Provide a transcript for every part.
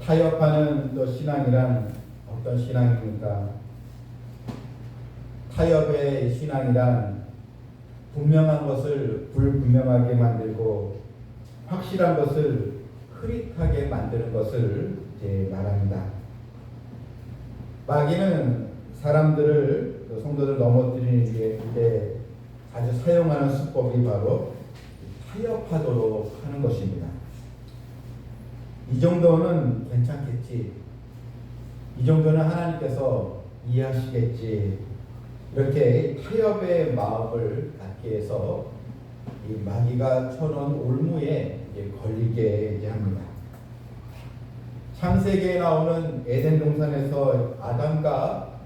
타협하는 또 신앙이란 어떤 신앙입니까? 타협의 신앙이란 분명한 것을 불분명하게 만들고 확실한 것을 흐릿하게 만드는 것을 이제 말합니다. 마귀는 사람들을, 성도들 넘어뜨리는 게 아주 사용하는 수법이 바로 타협하도록 하는 것입니다. 이 정도는 괜찮겠지. 이 정도는 하나님께서 이해하시겠지. 이렇게 타협의 마음을 갖게 해서 이 마귀가 쳐놓은 올무에 걸리게 합니다. 창세기에 나오는 에덴 동산에서 아담과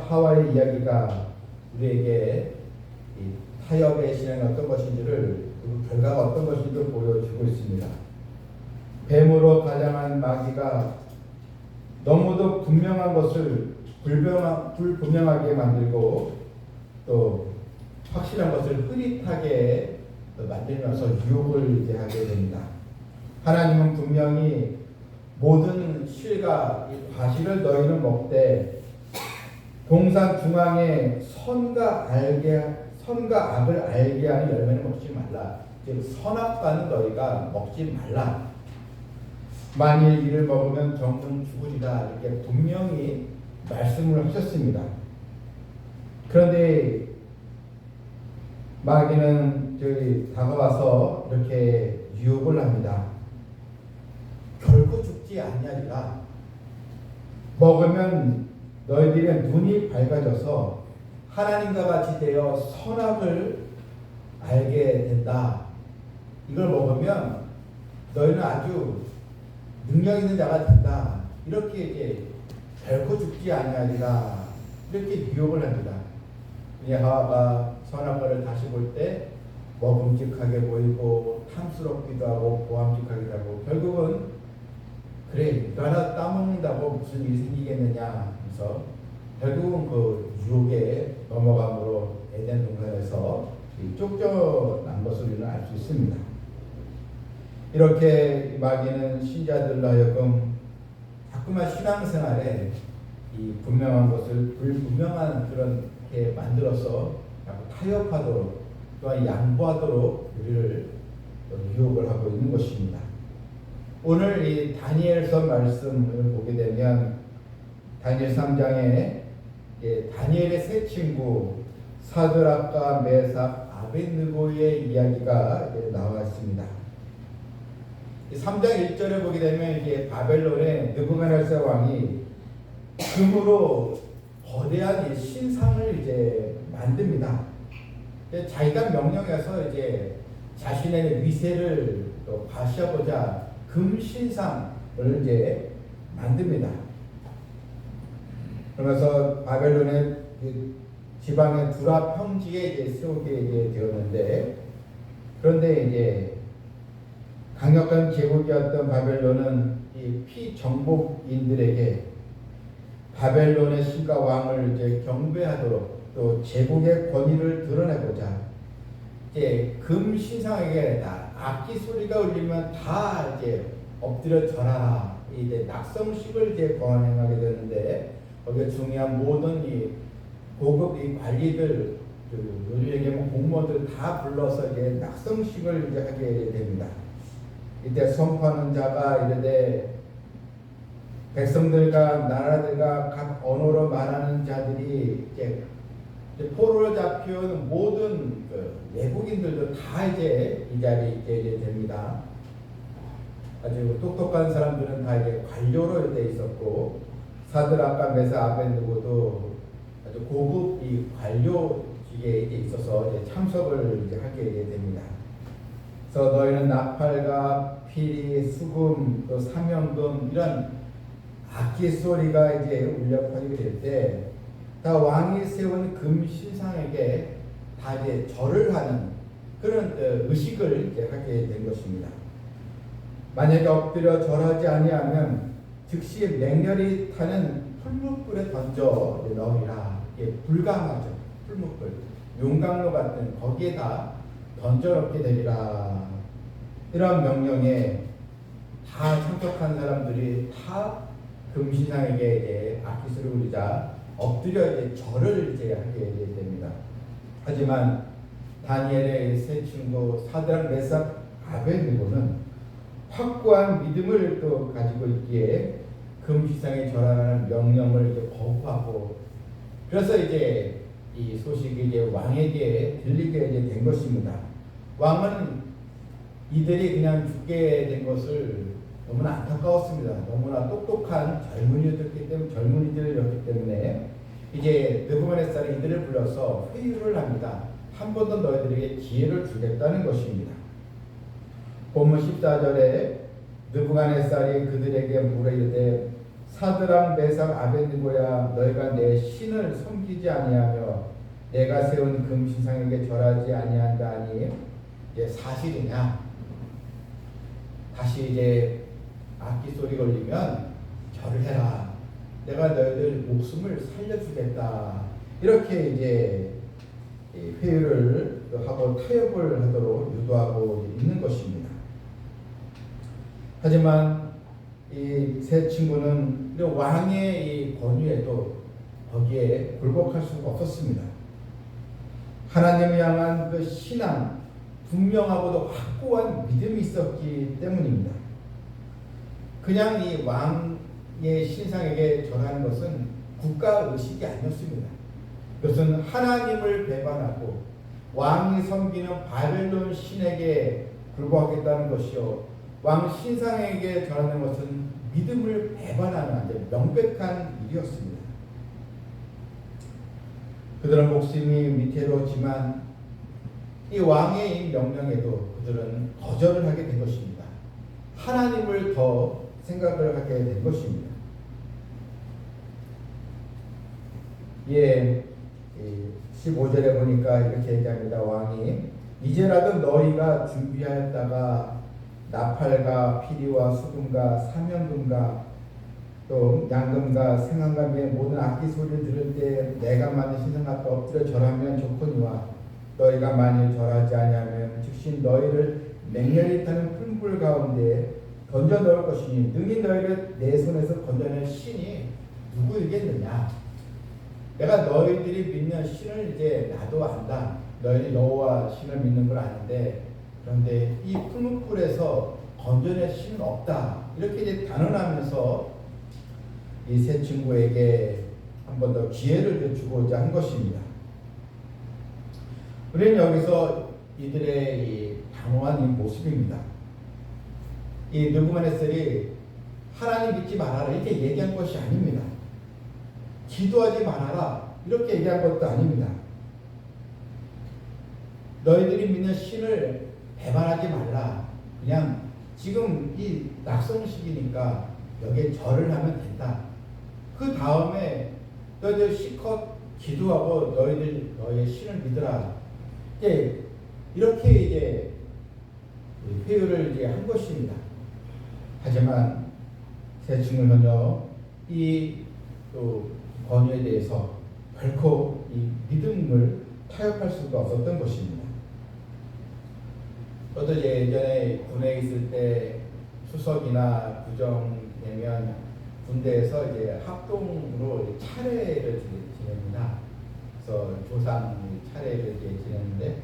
하와의 이야기가 우리에게 이 타협의 신앙이 어떤 것인지를, 그리고 결과가 어떤 것인지를 보여주고 있습니다. 뱀으로 가장한 마귀가 너무도 분명한 것을 불분명하게 만들고 또 확실한 것을 흐릿하게 만들면서 유혹을 이제 하게 됩니다. 하나님은 분명히 모든 실과 과실을 너희는 먹되 동산 중앙에 선과 악을 알게 하는 열매는 먹지 말라. 즉 선악과는 너희가 먹지 말라. 만일 이를 먹으면 정령 죽으리라. 이렇게 분명히 말씀을 하셨습니다. 그런데 마귀는 다가와서 이렇게 유혹을 합니다. 결코 죽지 아니하리라. 먹으면 너희들의 눈이 밝아져서 하나님과 같이 되어 선악을 알게 된다. 이걸 먹으면 너희는 아주 능력 있는 자가 된다. 이렇게 이제 결코 죽지 아니하리라. 이렇게 유혹을 합니다. 하와가 선악과를 다시 볼 때 먹음직하게 보이고 탐스럽기도 하고 보암직하기도 하고, 결국은 그래 너 하나 따먹는다고 무슨 일이 생기겠느냐 해서 결국은 그 유혹에 넘어감으로 에덴 동산에서 쫓겨난 것을 우리는 알 수 있습니다. 이렇게 마귀는 신자들로 하여금 자꾸만 신앙생활에 이 분명한 것을 불분명한 그렇게 만들어서 타협하도록, 또한 양보하도록 우리를 유혹을 하고 있는 것입니다. 오늘 이 다니엘서 말씀을 보게 되면 다니엘 3장에 다니엘의 세 친구 사드락과 메삭, 아벳느고의 이야기가 나와 있습니다. 3장 1절에 보게 되면 이제 바벨론의 느부갓네살 왕이 금으로 거대한 신상을 이제 만듭니다. 자기가 명령해서 이제 자신의 위세를 과시하고자 금 신상을 이제 만듭니다. 그러면서 바벨론의 지방의 두라 평지에 이제 세우게 되었는데, 그런데 이제 강력한 제국이었던 바벨론은 이 피정복인들에게 바벨론의 신과 왕을 이제 경배하도록, 또 제국의 권위를 드러내고자 이제 금 신상에게 악기 소리가 울리면 다 이제 엎드려 절하라, 이제 낙성식을 이제 거행하게 되는데, 거기에 중요한 모든 이 고급 이 관리들, 요즘 얘기하면 공무원들 다 불러서 이제 낙성식을 이제 하게 됩니다. 이때 선포하는 자가 이르되 백성들과 나라들과 각 언어로 말하는 자들이 이제 포로로 잡혀온 모든 외국인들도 다 이제 이 자리에 있게 됩니다. 아주 똑똑한 사람들은 다 이제 관료로 돼 있었고, 사드락과 메삭, 아벳느고도 아주 고급 이 관료직에 있어서 이제 참석을 이제 하게 됩니다. 그래서 너희는 나팔과 피리, 수금, 또 사명금 이런 악기 소리가 이제 울려 퍼지게 될 때 다 왕이 세운 금 신상에게 다 이제 절을 하는 그런 의식을 이제 하게 된 것입니다. 만약에 엎드려 절하지 아니하면 즉시 맹렬히 타는 풀무불에 던져 넣으리라. 이게 불가마죠. 풀무불, 용광로 같은 거기에다 던져 넣게 되리라. 이런 명령에 다 참석한 사람들이 다 금신상에게 이제 악기소리를 울리자 엎드려 이제 절을 이제 하게 됩니다. 하지만 다니엘의 세 친구 사드락 메삭 아벳느고는 확고한 믿음을 또 가지고 있기에 금신상에 절하라는 명령을 이제 거부하고, 그래서 이제 이 소식이 이제 왕에게 들리게 이제 된 것입니다. 왕은 이들이 그냥 죽게 된 것을 너무나 안타까웠습니다. 너무나 똑똑한 젊은이들이었기 때문에 이제 느부갓네살이 이들을 불러서 회유를 합니다. 한 번 더 너희들에게 기회를 주겠다는 것입니다. 본문 14절에 느부갓네살이 그들에게 물어 이르되 사드락 메삭 아벳느고야 너희가 내 신을 섬기지 아니하며 내가 세운 금신상에게 절하지 아니한다 하니 이제 사실이냐? 다시 이제 악기 소리가 울리면 절을 해라. 내가 너희들 목숨을 살려주겠다. 이렇게 이제 회유를 하고 타협을 하도록 유도하고 있는 것입니다. 하지만 이 세 친구는 왕의 이 권위에도 거기에 굴복할 수가 없었습니다. 하나님을 향한 그 신앙, 분명하고도 확고한 믿음이 있었기 때문입니다. 그냥 이 왕의 신상에게 절하는 것은 국가 의식이 아니었습니다. 그것은 하나님을 배반하고 왕이 섬기는 바벨론 신에게 굴복하겠다는 것이요, 왕 신상에게 절하는 것은 믿음을 배반하는 명백한 일이었습니다. 그들은 목숨이 위태로웠지만 이 왕의 이 명령에도 그들은 거절을 하게 된 것입니다. 하나님을 더 생각을 하게 된 것입니다. 예, 15절에 보니까 이렇게 얘기합니다. 왕이 이제라도 너희가 준비하였다가 나팔과 피리와 수금과 사면금과 또 양금과 생황감의 모든 악기 소리를 들을 때 내가 만든 신상 앞에 엎드려 절하면 좋거니와 너희가 만일 절하지 아니하면 즉시 너희를 맹렬히 타는 풀불 가운데 던져 넣을 것이니 능히 너희를 내 손에서 건져낼 신이 누구이겠느냐. 내가 너희들이 믿는 신을 이제 나도 안다. 너희는 여호와 신을 믿는 걸 아는데 그런데 이 풀무불에서 건져낼 신은 없다. 이렇게 이제 단언하면서 이 세 친구에게 한 번 더 기회를 주고자 한 것입니다. 우리는 여기서 이들의 이 단호한 이 모습입니다. 이 느부갓네살이 하나님 믿지 말아라 이렇게 얘기한 것이 아닙니다. 기도하지 말아라 이렇게 얘기한 것도 아닙니다. 너희들이 믿는 신을 배반하지 말라. 그냥 지금 이 낙성식이니까 여기에 절을 하면 된다. 그 다음에 너희들 실컷 기도하고 너희의 신을 믿으라. 이렇게 이제 회유를 이제 한 것입니다. 하지만 세 친구는 전혀 이 또 권유에 대해서 결코 이 믿음을 타협할 수가 없었던 것입니다. 저도 예전에 군에 있을 때 추석이나 구정되면 군대에서 이제 합동으로 차례를 지냅니다. 그래서 조상 차례를 이제 지냈는데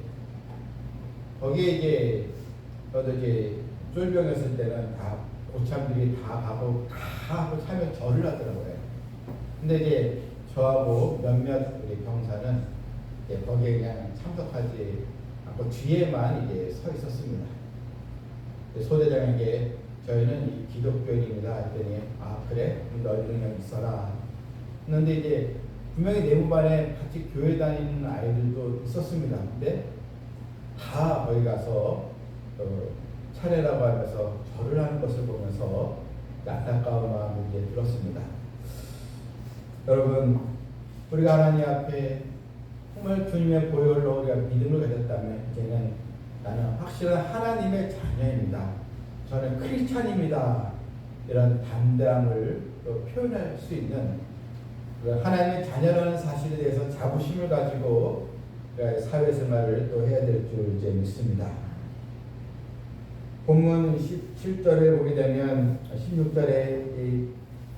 거기에 이제 저도 이제 쫄병이었을 때는 다 고참들이 다 가고 다 하고 참여 절을 하더라고요. 근데 이제 저하고 몇몇 우리 병사는 이제 거기에 그냥 참석하지 않고 뒤에만 이제 서 있었습니다. 소대장에게 저희는 이 기독교인입니다 했더니 아 그래? 그럼 너희는 그냥 있어라. 그런데 이제 분명히 내무반에 같이 교회 다니는 아이들도 있었습니다. 근데 다 거기 가서 차례라고 하면서 절을 하는 것을 보면서 안타까운 마음이 이제 들었습니다. 여러분, 우리가 하나님 앞에 정말 주님의 보혈로 우리가 믿음을 가졌다면 이제는 나는 확실한 하나님의 자녀입니다. 저는 크리스찬입니다. 이런 담대함을 또 표현할 수 있는 하나님의 자녀라는 사실에 대해서 자부심을 가지고 사회생활을 또 해야 될 줄 이제 믿습니다. 본문 17절에 보게 되면 16절에 이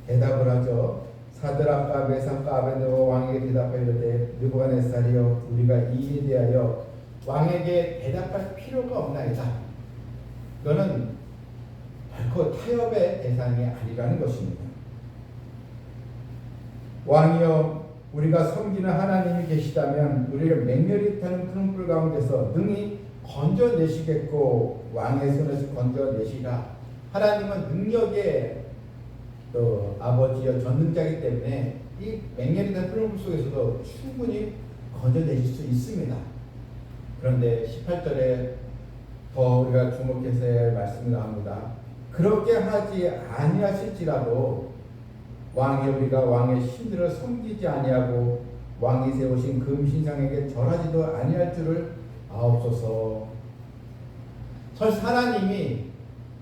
대답을 하죠. 사드락과 메삭과 아벤느고 왕에게 대답하여 이르되 느부갓네살이여 우리가 이 일에 대하여 왕에게 대답할 필요가 없나이다. 이거는 결코 타협의 대상이 아니라는 것입니다. 왕이여 우리가 섬기는 하나님이 계시다면 우리를 맹렬히 타는 푸른 불 가운데서 능히 건져내시겠고 왕의 손에서 건져내시라. 하나님은 능력의 아버지여 전능자이기 때문에 이 맹렬히 타는 푸른 불 속에서도 충분히 건져내실 수 있습니다. 그런데 18절에 더 우리가 주목해서 말씀이 나옵니다. 그렇게 하지 아니하실지라도 왕이 우리가 왕의 신들을 섬기지 아니하고 왕이 세우신 금신상에게 절하지도 아니할 줄을 아옵소서. 설사 하나님이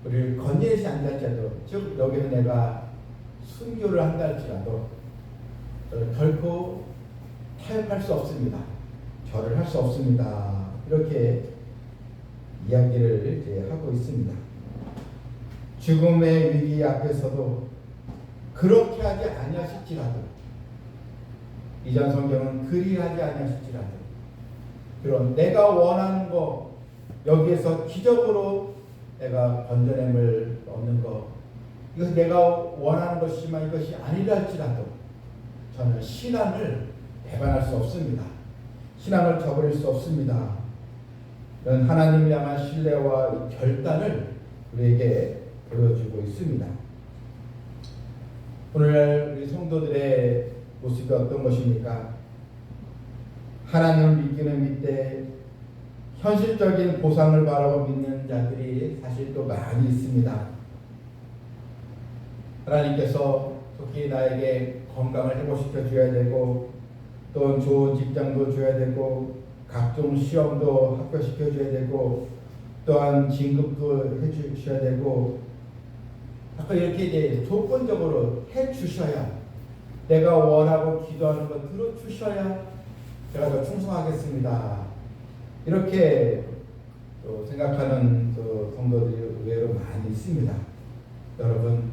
우리를 건져내지 않을지라도, 즉 여기는 내가 순교를 한다 할지라도 결코 타협할 수 없습니다. 절을 할 수 없습니다. 이렇게 이야기를 이제 하고 있습니다. 죽음의 위기 앞에서도 그렇게 하지 아니하실지라도, 이전 성경은 그리하지 아니하실지라도, 그런 내가 원하는 거, 여기에서 기적으로 내가 건져냄을 얻는 거, 이것은 내가 원하는 것이지만 이것이 아니라 할지라도 저는 신앙을 배반할 수 없습니다. 신앙을 저버릴 수 없습니다. 이런 하나님을 향한 신뢰와 결단을 우리에게 보여주고 있습니다. 오늘날 우리 성도들의 모습이 어떤 것입니까? 하나님을 믿기는 믿되 현실적인 보상을 바라고 믿는 자들이 사실 또 많이 있습니다. 하나님께서 특히 나에게 건강을 회복시켜 줘야 되고, 또 좋은 직장도 줘야 되고, 각종 시험도 합격시켜 줘야 되고, 또한 진급도 해 주셔야 되고, 아까 이렇게 이제 조건적으로 해 주셔야, 내가 원하고 기도하는 거 들어 주셔야 제가 더 충성하겠습니다. 이렇게 또 생각하는 또 성도들이 의외로 많이 있습니다. 여러분,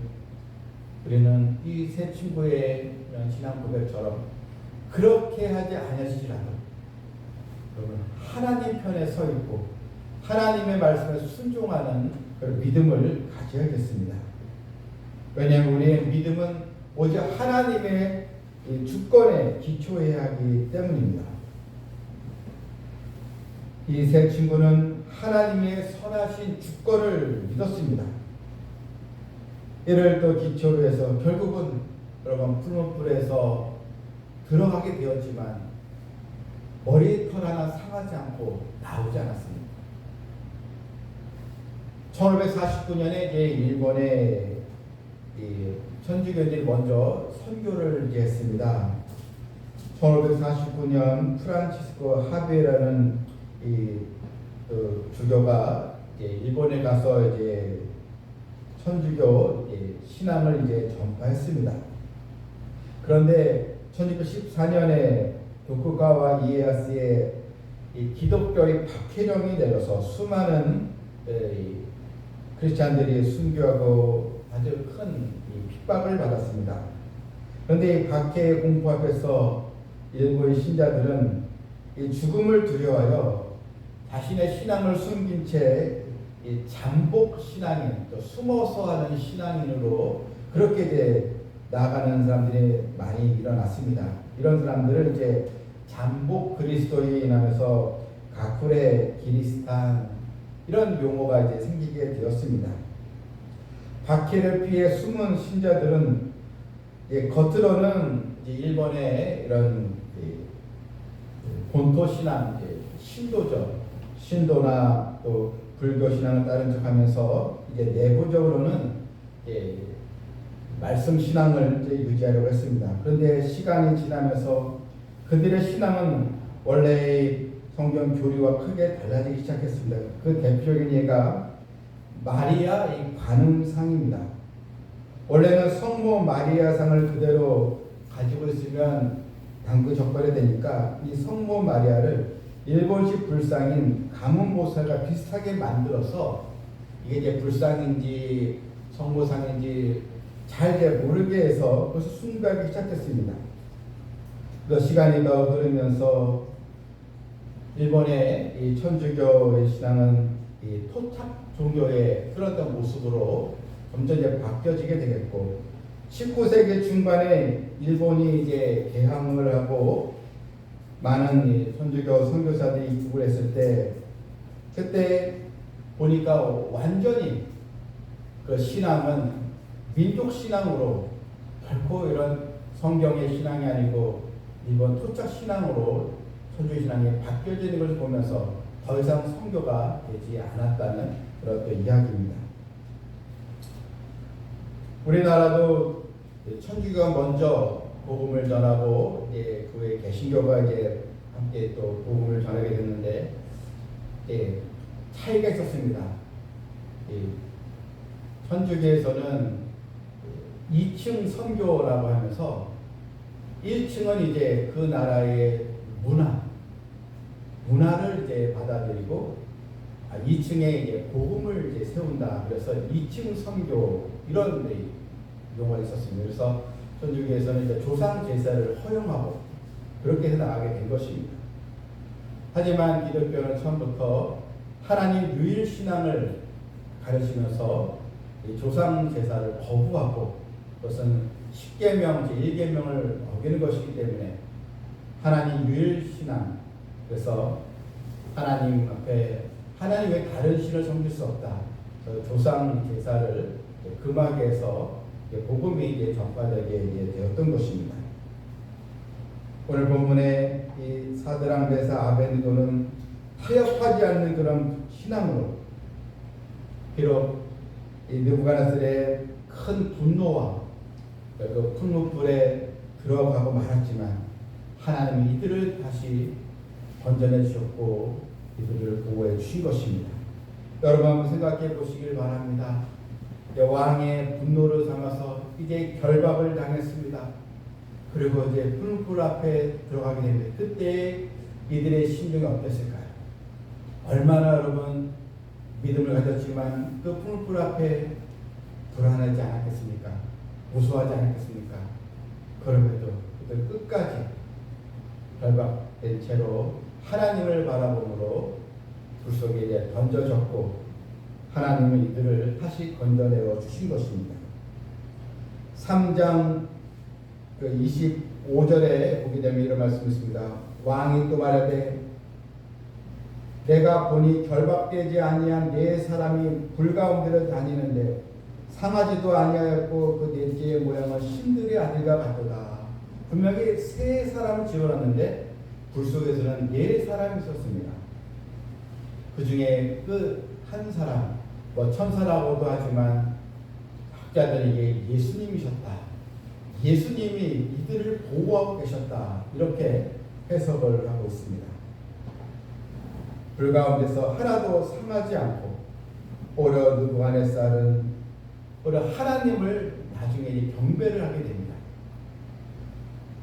우리는 이 세 친구의 신앙 고백처럼 그렇게 하지 아니하시지라도 여러분 하나님 편에 서 있고 하나님의 말씀에 순종하는 그런 믿음을 가져야겠습니다. 왜냐하면 우리의 믿음은 오직 하나님의 주권에 기초해야 하기 때문입니다. 이 세 친구는 하나님의 선하신 주권을 믿었습니다. 이를 또 기초로 해서 결국은 여러분 푸른 불에서 들어가게 되었지만 머리털 하나 상하지 않고 나오지 않았습니다. 1549년에 이제 일본의 천주교들이 먼저 선교를 이제 했습니다. 1549년 프란치스코 하베라는 주교가 이제 일본에 가서 이제 천주교 신앙을 이제 전파했습니다. 그런데 1614년에 도쿠가와 이에야스의 기독교의 박해령이 내려서 수많은 크리스찬들이 순교하고 아주 큰 핍박을 받았습니다. 그런데 이 박해의 공포 앞에서 일부의 신자들은 이 죽음을 두려워하여 자신의 신앙을 숨긴 채 이 잠복 신앙인, 또 숨어서 하는 신앙인으로 그렇게 이제 나아가는 사람들이 많이 일어났습니다. 이런 사람들을 이제 잠복 그리스도인 하면서 가쿠레 기리스탄 이런 용어가 이제 생기게 되었습니다. 박해를 피해 숨은 신자들은 겉으로는 이제 일본의 이런 본토 신앙, 신도죠. 신도나 또 불교 신앙을 따른 척하면서 이제 내부적으로는 말씀 신앙을 이제 유지하려고 했습니다. 그런데 시간이 지나면서 그들의 신앙은 원래의 성경 교리와 크게 달라지기 시작했습니다. 그 대표적인 예가 마리아 이 관음상입니다. 원래는 성모 마리아상을 그대로 가지고 있으면 당구 적발이 되니까 이 성모 마리아를 일본식 불상인 가문보살과 비슷하게 만들어서 이게 이제 불상인지 성모상인지 잘 이제 모르게 해서 벌써 숭배하기 시작했습니다. 그 시간이 더 흐르면서 일본의 이 천주교의 신앙은 이 토착 종교에 흐르던 모습으로 점점 이제 바뀌어지게 되겠고, 19세기 중반에 일본이 이제 개항을 하고 많은 이 천주교 선교사들이 입국을 했을 때, 그때 보니까 완전히 그 신앙은 민족 신앙으로, 결코 이런 성경의 신앙이 아니고 일본 토착 신앙으로 천주교 신앙이 바뀌어지는 것을 보면서 더 이상 선교가 되지 않았다는 그런 또 이야기입니다. 우리나라도 천주교가 먼저 복음을 전하고 그 후에 개신교가 이제 함께 또 복음을 전하게 됐는데 차이가 있었습니다. 천주교에서는 2층 선교라고 하면서 1층은 이제 그 나라의 문화를 이제 받아들이고 2층에 이제 복음을 이제 세운다. 그래서 2층 선교 이런 용어가 있었습니다. 그래서 천주교에서는 이제 조상 제사를 허용하고 그렇게 해 나가게 된 것입니다. 하지만 기독교는 처음부터 하나님 유일 신앙을 가르치면서 이 조상 제사를 거부하고 그것은 10계명 제1계명을 어기는 것이기 때문에 하나님 유일 신앙, 그래서 하나님 앞에 하나님 외 다른 신을 섬길 수 없다. 조상 제사를 금하게 해서 복음이 이제 전파되게 이제 되었던 것입니다. 오늘 본문의 이 사드랑 메사 아벤느고는 타협하지 않는 그런 신앙으로, 비록 이 느부갓네살의 큰 분노와 그 풍문불에 들어가고 말았지만 하나님이 이들을 다시 건져내 주셨고 이들을 보호해 주신 것입니다. 여러분 한번 생각해 보시길 바랍니다. 왕의 분노를 삼아서 이제 결박을 당했습니다. 그리고 이제 풍문불 앞에 들어가게 됩니다. 그때 이들의 심정이 어땠을까요? 얼마나 여러분 믿음을 가졌지만 그 풍문불 앞에 불안하지 않았겠습니까? 무서워하지 않았겠습니까? 그럼에도 그들 끝까지 결박된 채로 하나님을 바라봄으로 불 속에 이제 던져졌고 하나님은 이들을 다시 건져내어 주신 것입니다. 3장 25절에 보게 되면 이런 말씀이 있습니다. 왕이 또 말하되 내가 보니 결박되지 아니한 네 사람이 불 가운데로 다니는데 상하지도 아니하였고 그 넷째의 모양은 신들의 아들과 같도다. 분명히 세 사람을 지어놨는데 불 속에서는 네 사람이 있었습니다. 그 중에 그 한 사람, 천사라고도 하지만 학자들에게 예수님이셨다. 예수님이 이들을 보호하고 계셨다. 이렇게 해석을 하고 있습니다. 불 가운데서 하나도 상하지 않고 오히려 느부갓네살은 오히려 하나님을 나중에 경배를 하게 됩니다.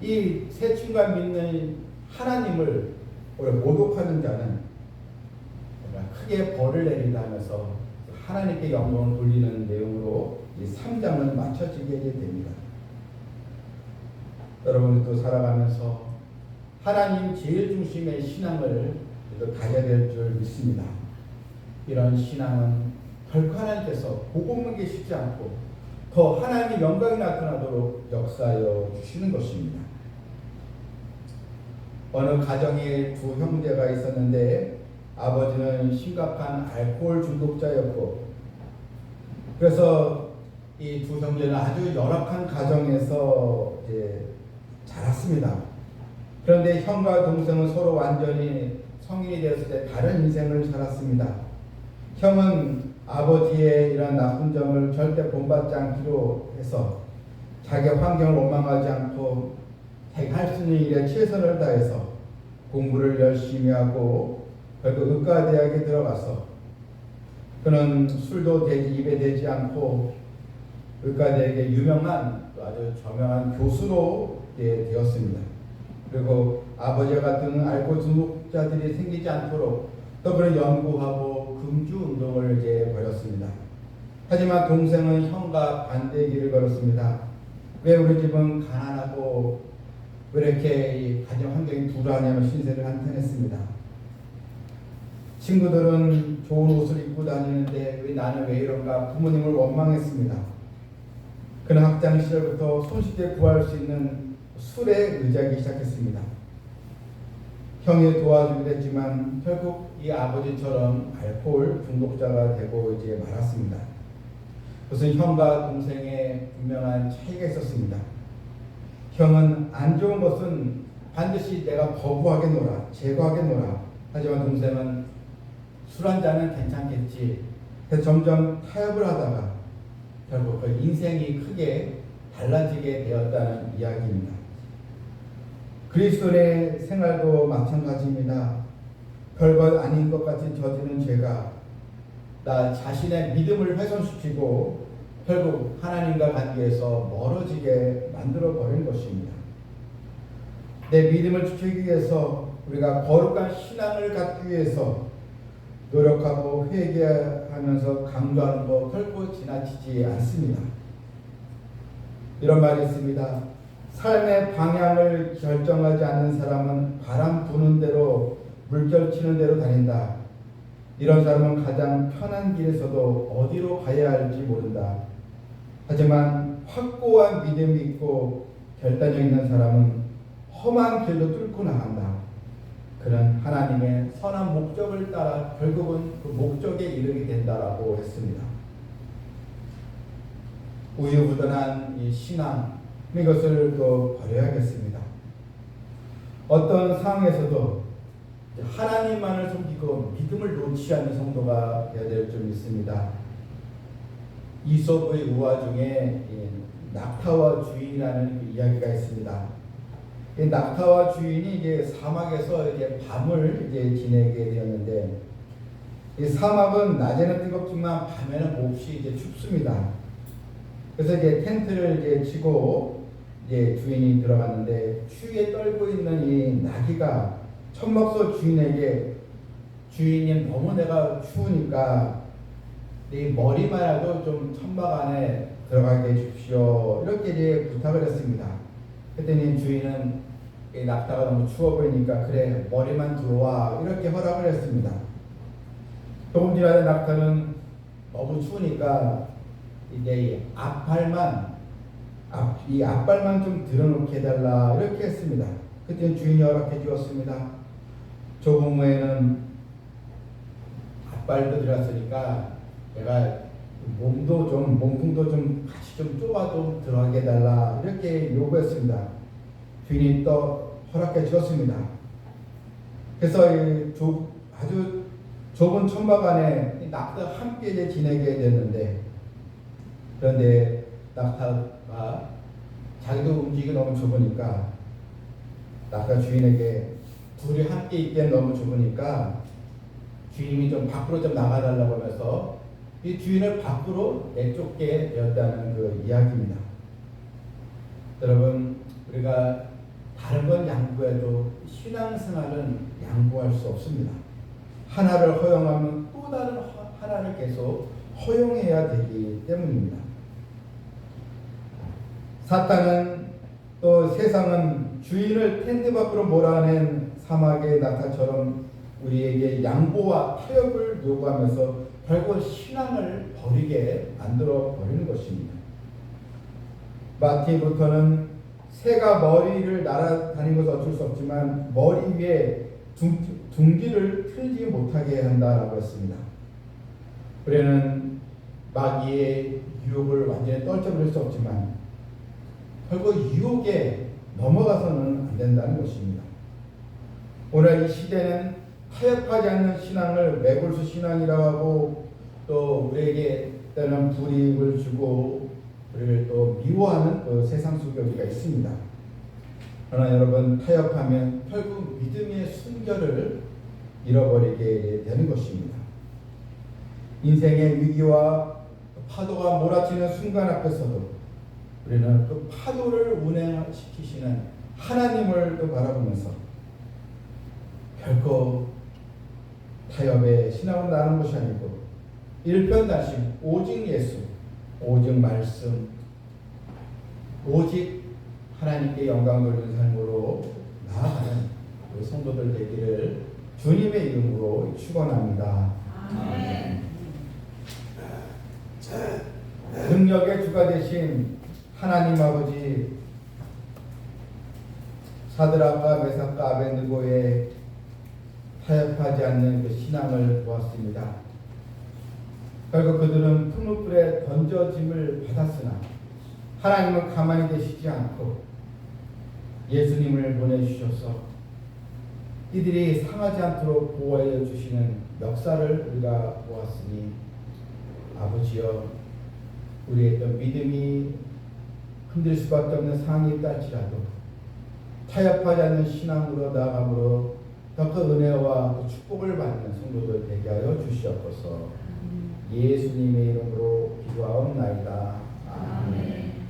이 세 친구가 믿는 하나님을 오히려 모독하는 자는 크게 벌을 내린다 하면서 하나님께 영광을 돌리는 내용으로 이 3장은 맞춰지게 됩니다. 여러분 또 살아가면서 하나님 제일 중심의 신앙을 가져야 될 줄 믿습니다. 이런 신앙은 결코 하나님께서 복음만 계시지 않고 더 하나님의 영광이 나타나도록 역사하여 주시는 것입니다. 어느 가정에 두 형제가 있었는데 아버지는 심각한 알코올 중독자였고 그래서 이 두 형제는 아주 열악한 가정에서 자랐습니다. 그런데 형과 동생은 서로 완전히 성인이 되었을 때 다른 인생을 살았습니다. 형은 아버지의 이런 나쁜 점을 절대 본받지 않기로 해서 자기 환경을 원망하지 않고 할 수 있는 일에 최선을 다해서 공부를 열심히 하고 결국 의과대학에 들어가서 그는 술도 입에 대지 않고 의과대학의 유명한 아주 저명한 교수로 되었습니다. 그리고 아버지와 같은 알코올 중독자들이 생기지 않도록 또 그런 연구하고 그 금주 운동을 이제 벌였습니다. 하지만 동생은 형과 반대의 길을 걸었습니다. 왜 우리 집은 가난하고 왜 이렇게 이 가정 환경이 불안하냐며 신세를 한탄했습니다. 친구들은 좋은 옷을 입고 다니는데 왜 나는 왜 이런가 부모님을 원망했습니다. 그는 학창 시절부터 손쉽게 구할 수 있는 술에 의지하기 시작했습니다. 형이 도와주기도 했지만 결국 이 아버지처럼 알코올 중독자가 되고 이제 말았습니다. 그것은 형과 동생의 분명한 차이가 있었습니다. 형은 안 좋은 것은 반드시 내가 거부하겠노라, 제거하겠노라. 하지만 동생은 술 한 잔은 괜찮겠지. 그래서 점점 타협을 하다가 결국 그 인생이 크게 달라지게 되었다는 이야기입니다. 그리스도의 생활도 마찬가지입니다. 별것 아닌 것 같이 저지른 죄가 나 자신의 믿음을 훼손시키고 결국 하나님과 관계에서 멀어지게 만들어 버린 것입니다. 내 믿음을 지키기 위해서 우리가 거룩한 신앙을 갖기 위해서 노력하고 회개하면서 강조하는 것 결코 지나치지 않습니다. 이런 말이 있습니다. 삶의 방향을 결정하지 않는 사람은 바람 부는 대로 물결 치는 대로 다닌다. 이런 사람은 가장 편한 길에서도 어디로 가야 할지 모른다. 하지만 확고한 믿음이 있고 결단력 있는 사람은 험한 길도 뚫고 나간다. 그는 하나님의 선한 목적을 따라 결국은 그 목적에 이르게 된다라고 했습니다. 우유부단한 이 신앙, 이것을 또 버려야겠습니다. 어떤 상황에서도 하나님만을 섬기고 믿음을 놓지 않는 성도가 되어야 될 줄 믿습니다. 이솝의 우화 중에 낙타와 주인이라는 이야기가 있습니다. 낙타와 주인이 이제 사막에서 이제 밤을 이제 지내게 되었는데, 이 사막은 낮에는 뜨겁지만 밤에는 몹시 이제 춥습니다. 그래서 이제 텐트를 이제 치고 이제 주인이 들어갔는데, 추위에 떨고 있는 이 나귀가 천막소 주인에게 주인님 너무 내가 추우니까 네 머리만이라도 좀 천막 안에 들어가게 해주십시오. 이렇게 이제 부탁을 했습니다. 그랬더니 주인은 이 낙타가 너무 추워 보이니까 그래 머리만 들어와 이렇게 허락을 했습니다. 조금 지나서 낙타는 너무 추우니까 이제 이 앞발만 좀 들어놓게 해달라 이렇게 했습니다. 그때 주인이 허락해 주었습니다. 조금 후에는 앞발도 들었으니까 내가 몸통도 좀 같이 좀 좁아 좀 들어가게 해달라 이렇게 요구했습니다. 주인이 또 허락해 주었습니다. 그래서 아주 좁은 천막 안에 낙타가 함께 이제 지내게 됐는데, 그런데 낙타가 자기도 움직이기 너무 좁으니까 낙타 주인에게 둘이 함께 있기엔 너무 좁으니까 주인이 좀 밖으로 좀 나가달라고 하면서 이 주인을 밖으로 내쫓게 되었다는 그 이야기입니다. 여러분, 우리가 다른 건 양보해도 신앙생활은 양보할 수 없습니다. 하나를 허용하면 또 다른 하나를 계속 허용해야 되기 때문입니다. 사탄은 또 세상은 주인을 텐트 밖으로 몰아낸 사막의 낙타처럼 우리에게 양보와 타협을 요구하면서 결국 신앙을 버리게 만들어 버리는 것입니다. 마틴 루터는 새가 머리를 날아다니는 것은 어쩔 수 없지만 머리 위에 둥지를 틀지 못하게 한다라고 했습니다. 우리는 마귀의 유혹을 완전히 떨쳐버릴 수 없지만 결국 유혹에 넘어가서는 안 된다는 것입니다. 오늘 이 시대는 타협하지 않는 신앙을 매불수 신앙이라고 하고 또 우리에게 때는 불이익을 주고 우리를 또 미워하는 그 세상 속에 우리가 있습니다. 그러나 여러분, 타협하면 결국 믿음의 순결을 잃어버리게 되는 것입니다. 인생의 위기와 파도가 몰아치는 순간 앞에서도 우리는 그 파도를 운행시키시는 하나님을 또 바라보면서 결코 타협의 신앙으로 나는 것이 아니고 일편단심 오직 예수, 오직 말씀, 오직 하나님께 영광 돌리는 삶으로 나아가는 우리 성도들 되기를 주님의 이름으로 축원합니다. 아멘. 능력의 주가 되신 하나님 아버지, 사드락과 메삭과 아벳느고의 타협하지 않는 그 신앙을 보았습니다. 결국 그들은 풀무불에 던져짐을 받았으나 하나님은 가만히 계시지 않고 예수님을 보내주셔서 이들이 상하지 않도록 보호해 주시는 역사를 우리가 보았으니 아버지여, 우리의 어떤 믿음이 흔들 수밖에 없는 상황이 있다 할지라도 타협하지 않는 신앙으로 나아감으로 더 그 은혜와 그 축복을 받는 성도들 되게 하여 주시옵소서. 예수님의 이름으로 기도하옵나이다.